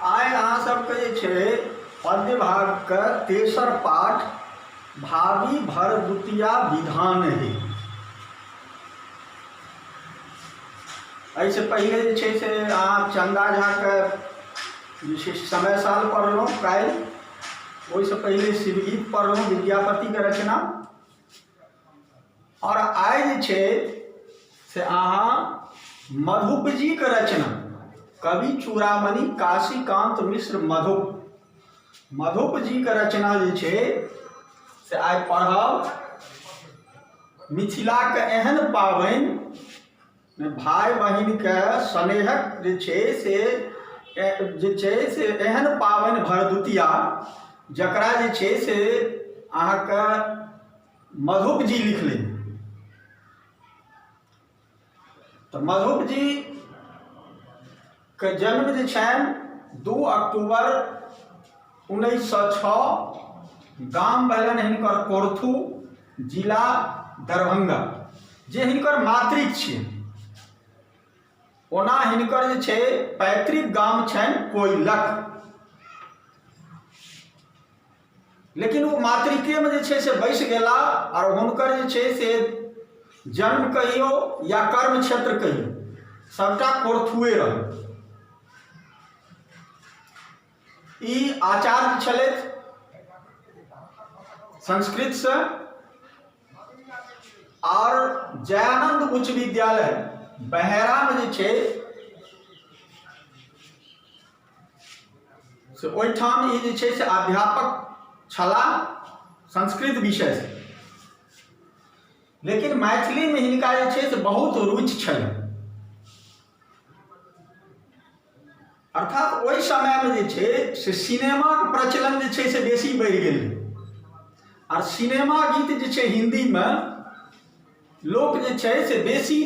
आइ अहाँ सबके जे छै पद्य भागके तेसर पाठ भावी भरदुतिया विधान है। एहिसँ पहिले जे छै से अहाँ चंदा झाके जे छै समय साल पढ़लहुँ काल्हि, ओहिसँ पहिले शिवगीत पढ़लहुँ विद्यापतिके रचना। और आइ जे छै से अहाँ मधुप जीके रचना कवि चूड़ामणि काशीकांत मिश्र मधुप जीके रचना जे छै से आइ पढ़ब। मिथिलाके एहन पाबनि भाई बहिनके स्नेहक जे छै से एहन पाबनि भरदुतिया जकरा जे छै से अहाँके मधुप जी लिखलनि। तो मधुप जी के जन्म जे छनि 2 अक्टूबर 1906, गाम भेलनि हिनकर कोरथू, जिला दरभंगा, जे हिनकर मातृक छियनि। ओना हिनकर जे छै पैतृक गाम छनि कोइलख, लेकिन वो मातृकेमे जे छै से बसि गेला। और हुनकर जे छै से जन्म कहियो या कर्म क्षेत्र कहियो सबटा कोरथुए रहल। ई आचार्य छलथि संस्कृत से, और जयानंद उच्च विद्यालय बहेरा में जे छै से ओहिठाम ई जे छै से अध्यापक छला संस्कृत विषय से। लेकिन मैथिली में हिनका जे छै से बहुत रुचि छल। अर्थात ओहि समय में जे छै से सिनेमा के प्रचलन जे छै से बेसी बढ़ि गेल। और सिनेमा गीत जे छै हिंदी में लोक जे छै से बेसी,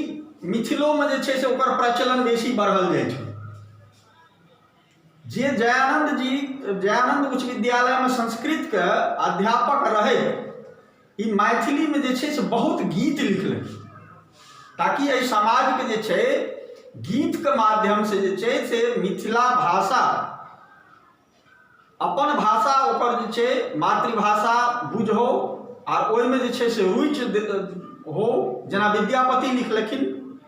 मिथिलो में जे छै से ओकर प्रचलन बेसी बढ़ल जाइ छै। जे जयानंद उच्च विद्यालय में संस्कृत के अध्यापक रहे, ई मैथिली में जे छै से बहुत गीत लिखलनि, ताकि एहि समाज के जे छै गीत के माध्यम से जे छै से मिथिला भाषा, अपन भाषा ओकर जे छै मातृभाषा बुझो और ओहिमे जे छै से रुचि हो। जेना विद्यापति लिखलखिन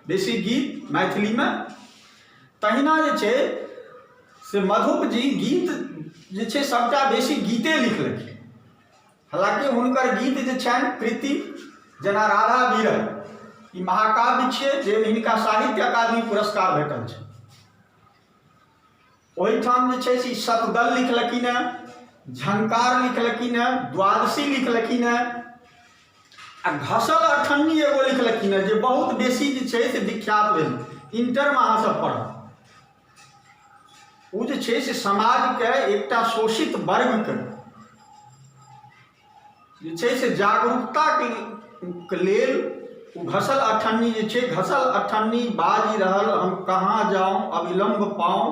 बेसी गीत मैथिली में, तहिना जे छै से मधुप जी गीत जे छै सबटा बेसी गीते लिखलखिन। हालांकि हुनकर गीत जे छनि कृति, जेना राधा बीरह, ई महाकाव्य छियै जाहिमे हिनका साहित्य अकादमी पुरस्कार भेटल छै। ओहिठाम जे छै से शतदल लिखलखिन हैं, झंकार लिखलखिन हैं, द्वादशी लिखलखिन हैं, आ घसल अठन्नी एगो लिखलखिन हैं, जे बहुत बेसी जे छै से विख्यात भेल। इंटर में अहाँ सब पढ़ब। ओ जे छै से समाज के एकटा शोषित वर्ग के जे छै से जागरूकता के लेल ओ घसल अठन्नी जे छै, घसल अठन्नी बाजी रहल हम कहाँ जाऊं अविलंब पाऊं,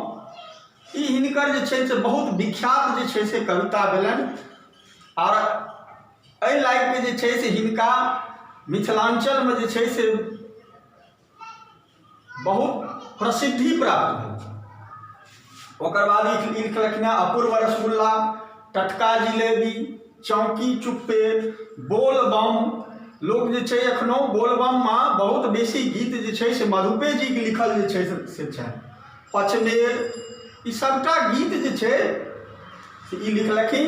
ई हिनकर जे छै से बहुत विख्यात जे छै से कविता भेलनि। और एहि लायक के जे छै से हिनका मिथिलांचल में जे छै से बहुत प्रसिद्धि प्राप्त भेल। ओकर बाद लिखलखिन अपूर्व रसगुल्ला, टटका जिलेबी, चौकी चुप्पे, बोल बम। लोग जे छै एखनो बोलबम में बहुत बेसी गीत जे छै से मधुपे जी के लिखल जे छै से छै। पचमेर, ई सबटा गीत जे छै से ई लिखलखिन,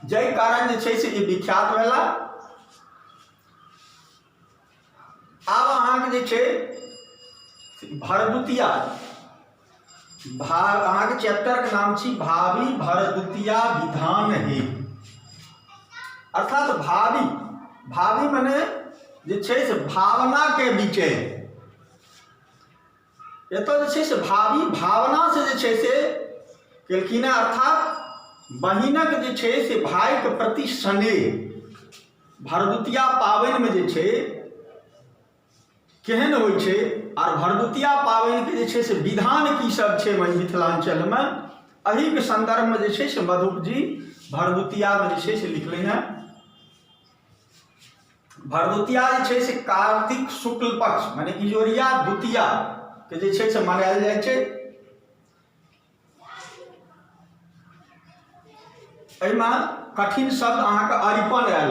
जाहि कारण जे छै से ई विख्यात भेला। आब अहाँके जे छै भरदुतिया, अहाँके चैप्टर के नाम छी भावी भरदुतिया विधान है। अर्थात भावी मने जे छै से भावना के विषय। एतऽ जे छै से भावी भावना से जे छै से केलखिन हैं। अर्थात बहिनक जे छै से भाई के प्रति स्नेह भरदुतिया पाबनि में जे छै केहन होइ छै, और भरदुतिया पाबनि के जे छै से विधान की सब छै मिथिलांचल में, एही के संदर्भ में जे छै से मधुप जी भरदुतिया में जे छै से लिखलनि हैं। भरदुतिया जे छै से कार्तिक शुक्ल पक्ष माने इजोरिया द्वितीया के जे छै से मनायल जाइ छै। एहिमे कठिन शब्द अहाँके अरिपन आयल।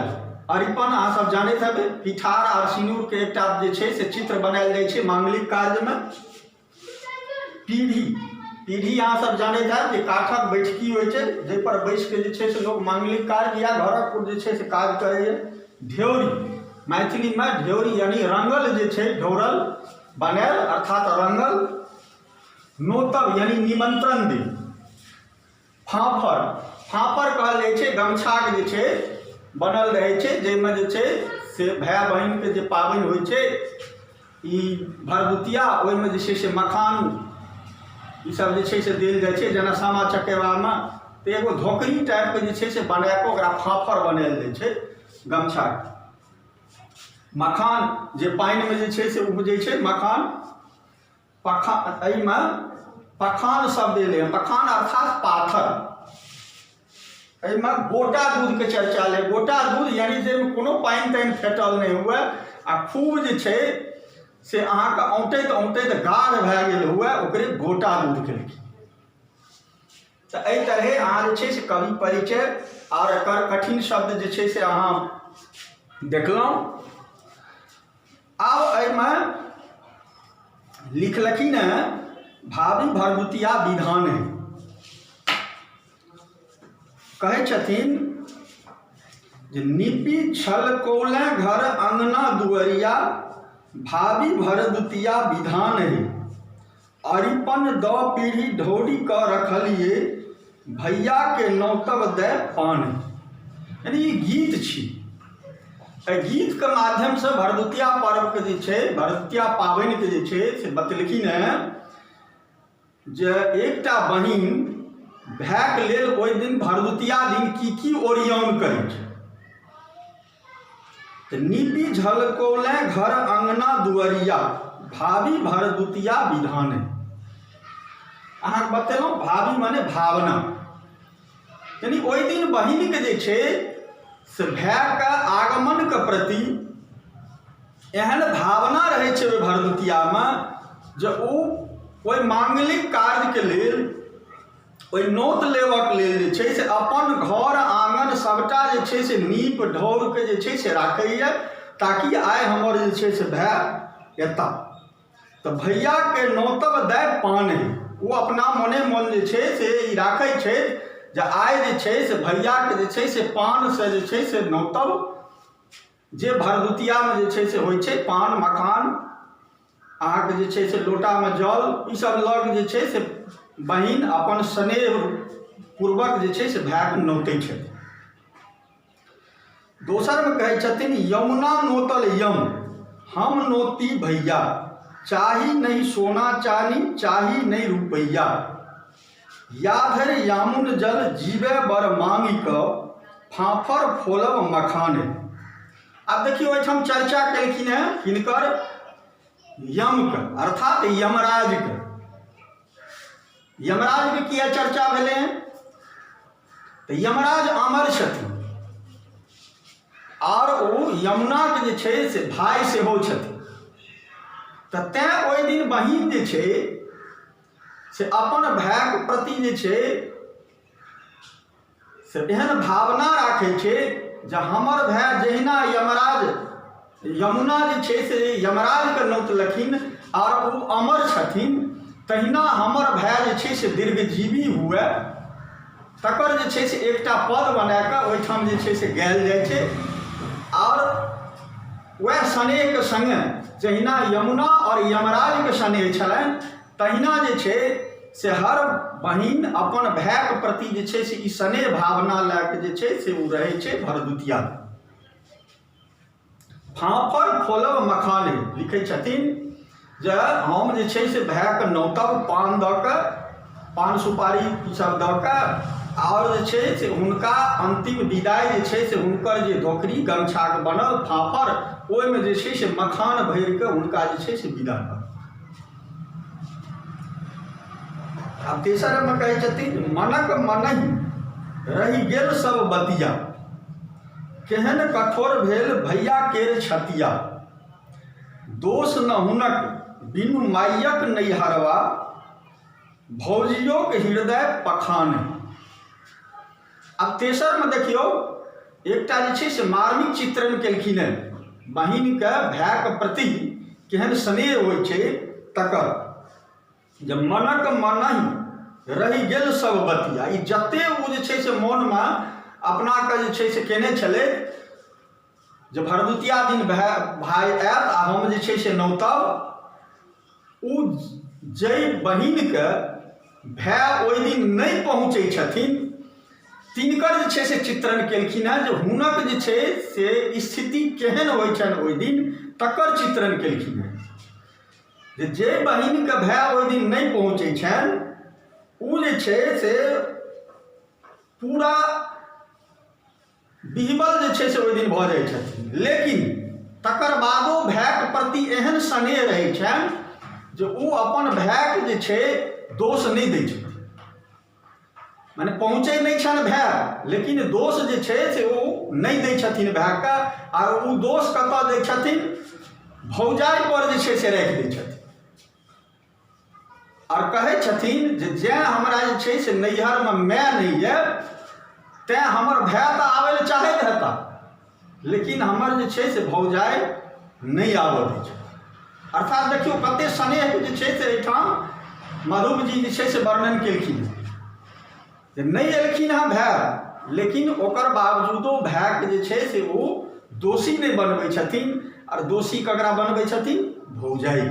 अरिपन अहाँ सब जानैत हेबै, पिठार और सिनूर के एकटा जे छै से चित्र बनायल जाइ छै मांगलिक कार्य में। पीढ़ी, पीढ़ी अहाँ सब जानैत हैब जे काठक बैठकी होइ छै जाहि पर बैस के जे छै से लोग मांगलिक कार्य या घरक जे छै से काज करैए। ढ्योरी, मैथिली में ढ्योरी यानी रंगल जे छै, ढौरल बनायल अर्थात रंगल। नोतब यानी निमंत्रण दी। फाफर, फाफर कहल जाइ छै गमछाक जे छै बनल रहै छै जाहिमे जे छै से भाय बहिन के जे पाबनि होइ छै ई भरदुतिया, ओहिमे जे छै से मखान ई सब जे छै से देल जाइ छै। जेना सामा चकेबामे तऽ एगो धोकरी टाइप के जे छै से बना कऽ ओकरा फाफर बनायल जाइ छै गमछा। मखान जे पानि में जे छै से उपजै छै मखान, पखान, एहिमे पखान शब्द एलै। पखान अर्थात पाथर। एहिमे गोटा दूध के चर्चा ले। गोटा दूध यानी जाहिमे कोनो पानि तानि फेटल नहीं हुए आ खूब जे छै से अहाँके औंटैत औंटैत गाढ़ भए गेल हुए, ओकरे गोटा दूध केलखिन। तऽ एहि तरहे अहाँ जे छै से कवि परिचय और एकर कठिन शब्द जे छै से अहाँ देखलहुँ। आब एहिमे लिखलखिन हैं भावी भरदुतिया विधान है। कहै छथिन जे निपी छल कौले घर अंगना दुअरिया, भावी भरदुतिया विधान है। अरिपन द पीढ़ी ढौरी क रखलिए, भैया के नौतब दे पान। यानी ई गीत छी। एहि गीत के माध्यम से भरदुतिया पर्व के जे छै, भरदुतिया पाबनि के जे छै से बतेलखिन हैं जे एकटा बहिन भायके लेल ओहि दिन भरदुतिया दिन की ओरियान करै छै। तऽ नीपी झलकौले घर अंगना दुअरिया, भावी भरदुतिया विधान है। अहाँके बतेलहुँ भावी माने भावना, यानी ओहि दिन बहिन के जे छै से भाय के आगमन के प्रति एहन भावना रहै छै ओहि भरदुतिया में जे ओ ओहि मांगलिक कार्य के लेल, ओहि नोत लेबक लेल जे छै से अपन घर आंगन सबटा जे छै से नीप ढौर के जे छै से राखैए, ताकि आइ हमर जे छै से भाय एता। तऽ भैया के नौतब दे पान है। वो अपना मने मन जे छै से ई राखै छै जे आइ जे छै से भैया के जे छै से पान से जे छै से नौतब, जे भरदुतिया में जे छै से होइ छै पान मखान, अहाँके जे छै से लोटा में जल, ई सब लग जे छै से बहिन अपन स्नेह पूर्वक जे छै से भाय के नौतै छथिन। दोसर में कहै छथिन यमुना नोतल यम, हम नोती भैया, चाही नहीं सोना चानी, चाही नहीं रुपैया, याधर यामुन जल जीवे बर मांगी क, फाफर फोलब मखान। अब देखियो एहिठाम चर्चा केलखिन हैं हिनकर यम के अर्थात यमराज के। यमराज के किया चर्चा भेले हैं? तो यमराज अमर छथिन और ओ यमुना के जे छै से भाई सेहो छथिन। तऽ तैं ओहि दिन बहिन जे छै से अपन भाय के प्रति जे छै से एहन भावना राखै छै जे हमर भाय जहिना यमराज यमुना जे छै से यमराज के नौतलखिन और ओ अमर छथिन, तहिना हमर भाय जे छै से दीर्घजीवी हुए। तकर जे छै से एकटा पद बना कऽ ओहिठाम जे छै से गायल जाइ छै। और वह स्नेह के संगे जहिना यमुना और यमराज के स्नेह छलनि, तहिना जे छै से हर बहिन अपन भाय के प्रति जे छै से ई स्नेह भावना लए के जे छै से ओ रहै छै भरदुतिया। फाफर फोलब मखान लिखै छथिन जे हम जे छै से भाय के नौतब पान दऽ कऽ, पान सुपारी ई सब दऽ कऽ, और जे छै से हुनका अंतिम विदाई जे छै से हुनकर जे धोकरी गमछा के बनल फाफर, ओहिमे जे छै से मखान भरि के हुनका जे छै से विदा कर। अब तेसर में कहै छथिन मनक मनहि रहि गेल सब बतिया, केहन कठोर भेल भैया केर छतिया, दोष न हुनक बिनु मायक नैहरवा, भौजियोक हृदय पखान। अब तेसर में देखियो एकटा जे छै से मार्मिक चित्रण केलखिन है बहिनके भायके प्रति केहन स्नेह होइ छै तकर। जब मनक मनहि रहि गेल सब बतिया, ई जते ओ जे छै से मोनमे अपनाके जे छै से केने छलै जे भरदुतिया दिन भाय आयत आ हम जे छै से नौतब, ओ जाहि बहिनके भाय ओहि दिन नहि पहुँचै छथिन तिनकर जे छै से चित्रण केलखिन हेँ जे हुनक जे छै से स्थिति केहन होइ छनि ओहि दिन तकर चित्रण केलखिन हेँ। जे बहिनके भाय ओहि दिन नहि पहुँचै छनि ओ जे छै से पूरा बिहबल जे छै से ओहि दिन भऽ जाइ छथिन, लेकिन तकर बादो भायके प्रति एहन स्नेह रहै छनि जे ओ अपन भायके जे छै दोष नहि दै छथिन। माने पहुँचै नहि छनि भाय, लेकिन दोष जे छै से ओ नहि दै छथिन भायके, आओर ओ दोष कतऽ दै छथिन, भौजाइ पर जे छै से राखि दै छथिन। आओर कहै छथिन जे जैँ हमरा जे छै से नैहरमे माय नहि यऽ तैँ हमर भाय तऽ आबै लए चाहैत हेता, लेकिन हमर जे छै से भौजाइ नहि आबऽ दै छै। अर्थात देखियौ कतेक स्नेह जे छै से एहिठाम मधुप जी जे छै से वर्णन केलखिन जे नहि एलखिन हँ भाय, लेकिन ओकर बावजूदो भायके जे छै से ओ दोषी नहि बनबै छथिन। आओर दोषी ककरा बनबै छथिन, भौजाइ।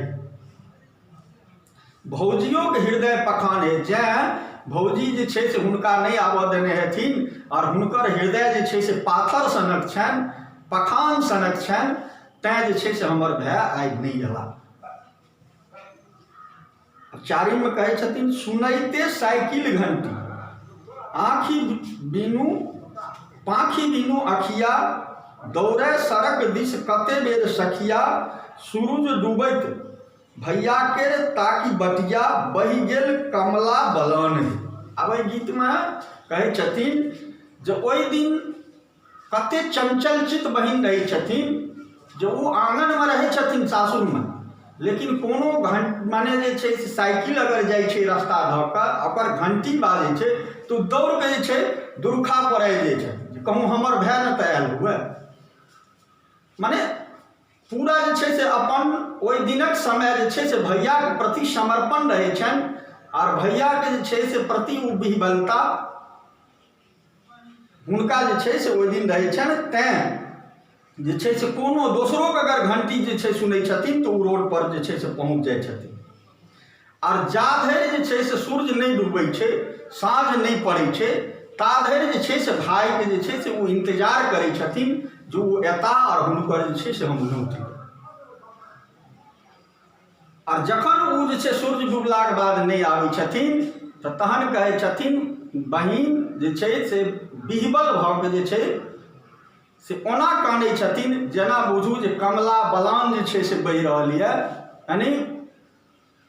भौजियोके हृदय पखान है, जैँ भौजी जे छै से हुनका नहीं आबऽ देने हेथिन और हुनकर हृदय जे छै से पाथर सनक छनि, पखान सनक छनि, तैँ जे छै से हमर भाय आइ नहीं अयला। चारिम में कहै छथिन सुनैते साइकिल घंटी, आँखि बिनु पाँखि बिनु अखिया, दौड़े सड़क दिस कते बेर सखिया, सूरज डूबैत भैया के ताकि बटिया, बहि गेल कमला बलान। अब एहि गीत में कहै छथिन जे ओहि दिन कते चंचल चित बहिन रहै छथिन, जो वो आंगन में रहै छथिन सासुर में, लेकिन कोनो माने जे छै से साइकिल अगर जाइ छै रास्ता धऽ कऽ ओकर घंटी बाजै छै तो दौड़ के जे छै दुर्खा पर आबि जाइ छै, कहूँ हमर भाय न तऽ आयल हुए। माने पूरा जे छै से अपन ओहि दिनक समय जे छै से भैया के प्रति समर्पण रहै छनि, और भैया के जे छै से प्रति ओ बिहबलता हुनका जे छै से ओहि दिन रहै छनि। तैँ जे छै से कोनो दोसरो के अगर घंटी जे छै सुनै छथिन तो ओ रोड पर जे छै से पहुँच जाइ छथिन। और जा धरि जे छै से सूर्य नहीं डूबै छै, साँझ नहीं पड़ै छै, ता धरि जे छै से भाई के जे छै से ओ इंतजार करै छथिन जो ओ एता और हुनकर जे छै से हम लौटी। और जखन ओ जे छै सूर्य डूबलाक बाद नहीं आबै छथिन तऽ तहन कहै छथिन बहिन जे छै से बिहबल भऽ कऽ जे छै से ओना कानै छथिन जेना बुझू जे कमला बलान जे छै से बहि रहल यऽ, यानी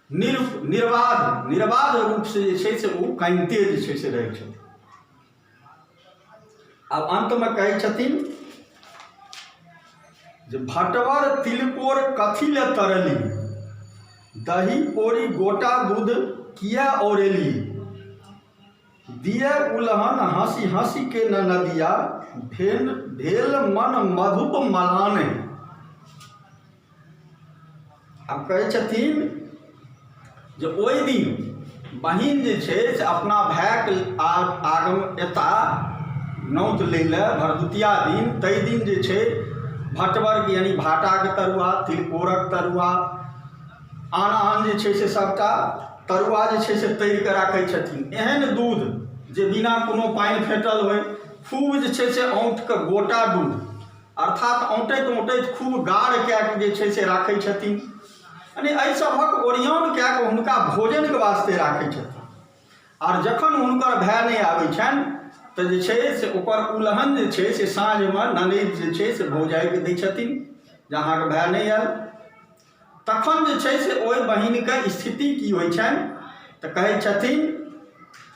निर्बाध रूप से जे छै से ओ कानिते जे छै से रहै छथिन। आब अंत में कहै छथिन जे भटवर तिलकोर कथी ले तरली, दही पोरी गोटा दूध किया ओरेली, दिए उलहन हंसी हंसी के न नदिया, भेल मन मधुप मलाने। अब कहै छथिन जे ओहि दिन बहिन जे छै से अपना भायके आगम एता नौत लै लए भरदुतिया दिन, ताहि दिन जे छै भटवर यानी भाटाके तरुआ, तिलकोरक तरुआ, आन जे छै से सबटा तरुआ जे छै से तैर कऽ राखै छथिन। एहन दूध जे बिना कोनो पानि फेटल होइ, खूब जे छै से औंट कऽ गोटा दूध, अर्थात औंटैत औंटैत खूब गाढ़ कए कऽ जे छै से राखै छथिन, यानी एहि सभक ओरियान कए कऽ हुनका भोजनके वास्ते राखै छथिन। और जखन हुनकर भाय नहीं आबै छनि तऽ जे छै से ओकर उलहन जे छै से साँझमे ननद जे छै से भौजाइके दै छथिन जे अहाँके भाय नहीं आयल। तखन जे छै से ओहि बहिनके स्थिति की होइ छनि तऽ कहै छथिन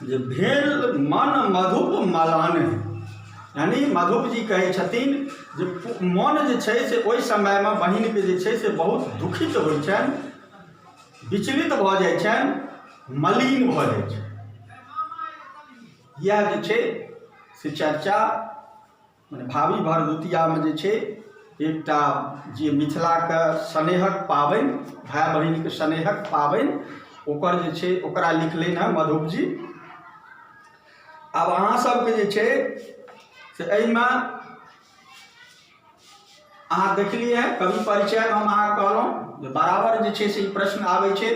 जे भेल मन मधुप मलान, यानी माधव जी कहै छथिन जे मन जे छै से ओहि समयमे बहिनके जे छै से बहुत दुखित होइ छनि, विचलित भऽ जाइ छनि, मलिन भऽ जाइ छनि। यह जे छै से चर्चा मने भाभी भरदुतियामे जे छै एकटा जे मिथिलाके स्नेहक पाबनि, भाय बहिनके स्नेहक पाबनि, ओकर जे छै ओकरा लिखलनि हँ माधव जी। आब अहाँ सबके जे छै से एहिमे अहाँ देखलिए हैं कवि परिचय में हम अहाँ कहलहुँ जे बराबर जे छै से ई प्रश्न आबै छै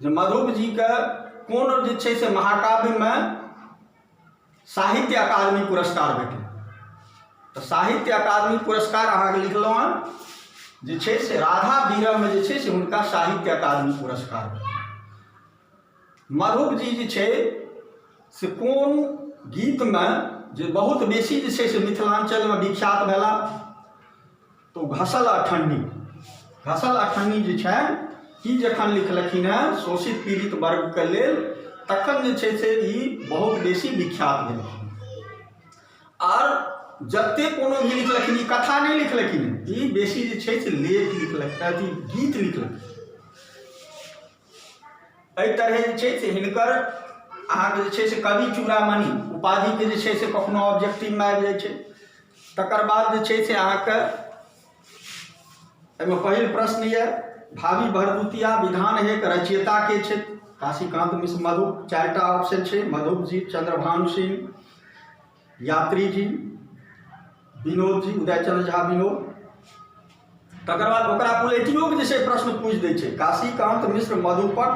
जे माधव जी के कोन जे छै से महाकाव्य में साहित्य अकादमी पुरस्कार भेटल। तो साहित्य अकादमी पुरस्कार अहाँके लिखलहुँ हँ जे छै से राधा बीरह में जे छै से हुनका साहित्य अकादमी पुरस्कार भेटल। माधव जी जे छै से कोन गीत में जे बहुत बेसी जे छै से मिथिलांचल में विख्यात भेला, तो घसल अठन्नी। घसल अठन्नी जे छनि ई जखन लिखलखिन हैं शोषित पीड़ित वर्ग के लेल, तखन जे छै से ई बहुत बेसी विख्यात भेलखिन। और जते कोनो भी लिखलखिन, ई कथा नहीं लिखलखिन, ई बेसी जे छै से लेख लिखलखिन, अथी गीत लिखलखिन। एहि तरह जे छै से हिनकर अहाँके जे छै से कवि चूड़ामणि उपाधि के जे छै से कखनो ऑब्जेक्टिव में आबि जाइ छै। तकर बाद जे छै से अहाँके एहिमे पहिल प्रश्न ये भाभी भरदुतिया विधान हेक रचयिता के छै? काशीकांत मिश्र मधु। चारिटा ऑप्शन छै, मधु जी, चंद्रभानु सिंह, यात्री जी, विनोद जी, उदयचंद्र झा विनोद। तकर बाद ओकरा बुलेटिनो के जे छै प्रश्न पूछ दै छै, काशीकांत मिश्र मधु पर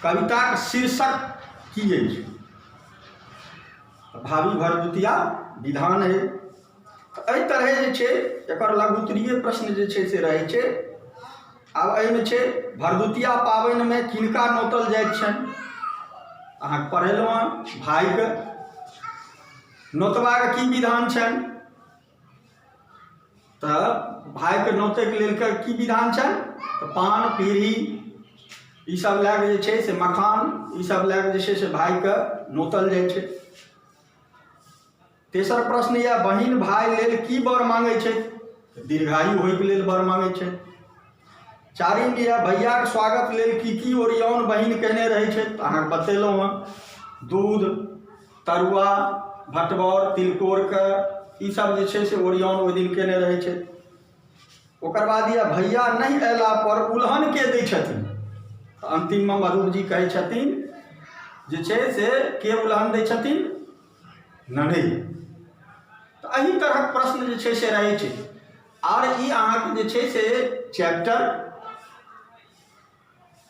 कविताक शीर्षक की अछि? भाभी भरदुतिया विधान है। एहि तरह जे छै एकर लघुत्तरीय प्रश्न जे छै से रहै छै। आब एहिमे छै भरदुतिया पाबनि में किनका नोतल जाइत छनि? अहाँ पढ़ेलहुँ हँ भाइके नोतबाक की विधान छनि? तऽ भाइके नोतैके लेल की विधान छनि? तऽ पान पीढ़ी ई सब लए कऽ जे छै से मखान ई सब लए कऽ जे छै से भाइके नोतल जाइ छै। तेसर प्रश्न यऽ बहिन भाई लेल की वर मांगै छै? दीर्घायु होइके लेल वर मांगै छै। चारिम यऽ भैया के स्वागत लेल की ओरियान बहिन कहने रहै छै? तऽ अहाँके बतेलहुँ हँ दूध, तरुआ, भटवर, तिलकोरके ई सब जे छै से ओरियान ओहि दिन केने रहै छै। ओकर बाद यऽ भैया नहीं अयला पर उल्हन के दै छथिन? अंतिम में माधव जी कहै छथिन जे छै से के उल्हन दै छथिन? ननैद। तो एही तरहक प्रश्न जे छै से रहै छै। आर ई अहाँके जे छै से चैप्टर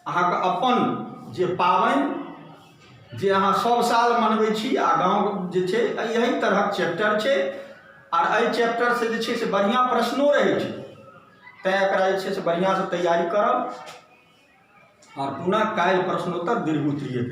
अहाँके अपन जे पाबनि जे अहाँ सब साल मनबै छी आ गाँव जे छै यही तरहक चैप्टर छै। आर एहि चैप्टर से जे छै से बढ़िआँ प्रश्नो रहै छै, तैँ एकरा जे छै से बढ़िआँ से तैयारी करब। और पुनः काल्हि प्रश्नोत्तर दीर्घ उत्तरीय